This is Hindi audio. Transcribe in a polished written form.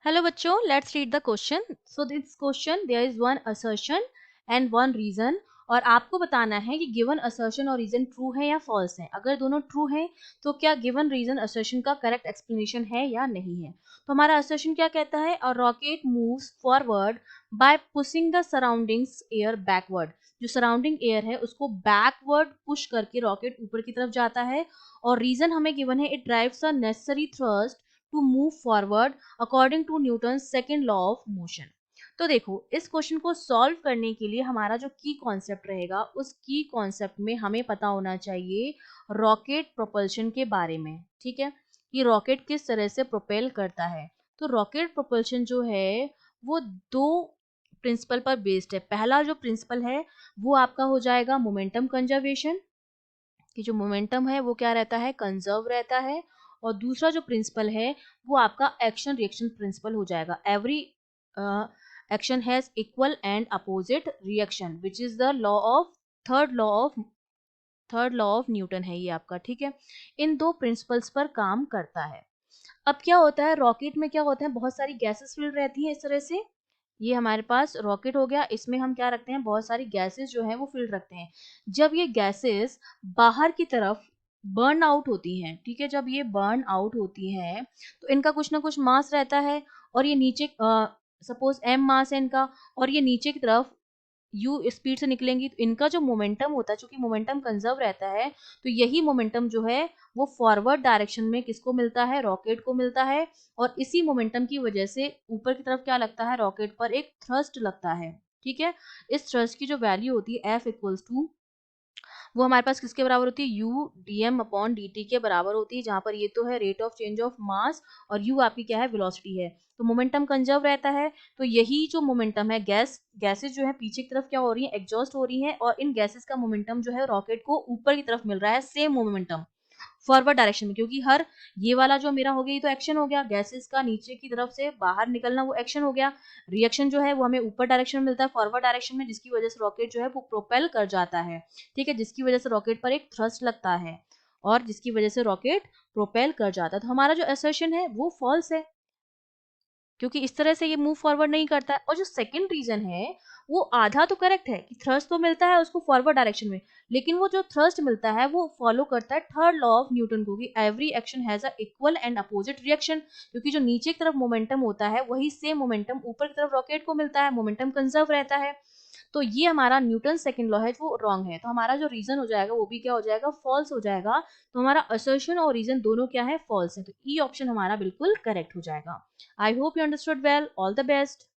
Hello बच्चों, let's read the question. So this question there is one assertion and one reason और आपको बताना है कि given assertion और reason true है या false है. अगर दोनों true है तो क्या given reason assertion का correct explanation है या नहीं है. तो हमारा assertion क्या कहता है? A rocket moves forward by pushing the surroundings air backward. जो सराउंडिंग एयर है उसको बैकवर्ड पुश करके रॉकेट ऊपर की तरफ जाता है और रीजन हमें गिवन है it drives a necessary thrust to move forward according to Newton second law of motion. तो देखो इस क्वेश्चन को सॉल्व करने के लिए हमारा जो की कॉन्सेप्ट रहेगा उस की कॉन्सेप्ट में हमें पता होना चाहिए रॉकेट प्रोपल्शन के बारे में. ठीक है कि रॉकेट किस तरह से प्रोपेल करता है. तो रॉकेट प्रोपल्शन जो है वो दो प्रिंसिपल पर बेस्ड है. पहला जो प्रिंसिपल है वो आपका हो जाएगा मोमेंटम कंजर्वेशन कि जो मोमेंटम है वो क्या रहता है कंजर्व रहता है. और दूसरा जो प्रिंसिपल है वो आपका एक्शन रिएक्शन प्रिंसिपल हो जाएगा. Every action has equal and opposite reaction which is the law of third law of Newton है ये आपका. ठीक है इन दो प्रिंसिपल्स पर काम करता है. अब क्या होता है रॉकेट में क्या होता है बहुत सारी गैसेस फिल रहती हैं इस तरह से. ये हमारे पास रॉकेट हो गया इसमें हम क्या रखते हैं बहुत सारी गैसेस जो है वो फिल रखते हैं. जब ये गैसेस बाहर की तरफ बर्न आउट होती हैं. ठीक है जब ये बर्न आउट होती हैं तो इनका कुछ ना कुछ मास रहता है और ये नीचे सपोज m मास है इनका और ये नीचे की तरफ u स्पीड से निकलेंगी तो इनका जो मोमेंटम होता है चूंकि मोमेंटम कंजर्व रहता है तो यही मोमेंटम जो है वो फॉरवर्ड डायरेक्शन में किसको मिलता है रॉकेट को मिलता है. और इसी मोमेंटम की वजह से ऊपर की तरफ क्या लगता है रॉकेट पर एक थ्रस्ट लगता है. ठीक है इस थ्रस्ट की जो वैल्यू होती है F इक्वल्स टू वो हमारे पास किसके बराबर होती है u d m upon d t के बराबर होती है जहां पर ये तो है rate of change of mass और यू आपकी क्या है वेलोसिटी है. तो मोमेंटम कंजर्व रहता है तो यही जो मोमेंटम है गैसेस जो है पीछे की तरफ क्या हो रही है एग्जॉस्ट हो रही है और इन गैसेस का मोमेंटम जो है रॉकेट को ऊपर की तरफ मिल रहा है सेम मोमेंटम फॉरवर्ड डायरेक्शन में क्योंकि हर ये वाला जो मेरा हो गया ये तो एक्शन हो गया गैसेस का नीचे की तरफ से बाहर निकलना वो एक्शन हो गया. रिएक्शन जो है वो हमें ऊपर डायरेक्शन में मिलता है फॉरवर्ड डायरेक्शन में जिसकी वजह से रॉकेट जो है वो प्रोपेल कर जाता है. ठीक है जिसकी वजह से रॉकेट पर एक थ्रस्ट लगता है और जिसकी वजह से रॉकेट प्रोपेल कर जाता है. तो हमारा जो असर्शन है वो फॉल्स है क्योंकि इस तरह से ये मूव फॉरवर्ड नहीं करता है. और जो सेकंड रीजन है वो आधा तो करेक्ट है कि थ्रस्ट तो मिलता है उसको फॉरवर्ड डायरेक्शन में लेकिन वो जो थ्रस्ट मिलता है वो फॉलो करता है थर्ड लॉ ऑफ न्यूटन को कि every action has a equal and opposite reaction. क्योंकि जो नीचे की तरफ मोमेंटम होता है वही सेम मोमेंटम ऊपर की तरफ रॉकेट को मिलता है मोमेंटम कंजर्व रहता है. तो ये हमारा न्यूटन सेकंड लॉ है वो रॉन्ग है. तो हमारा जो रीजन हो जाएगा वो भी क्या हो जाएगा फॉल्स हो जाएगा. तो हमारा असर्शन और रीजन दोनों क्या है फॉल्स है. तो ई ऑप्शन हमारा बिल्कुल करेक्ट हो जाएगा. I hope you understood well. All the best.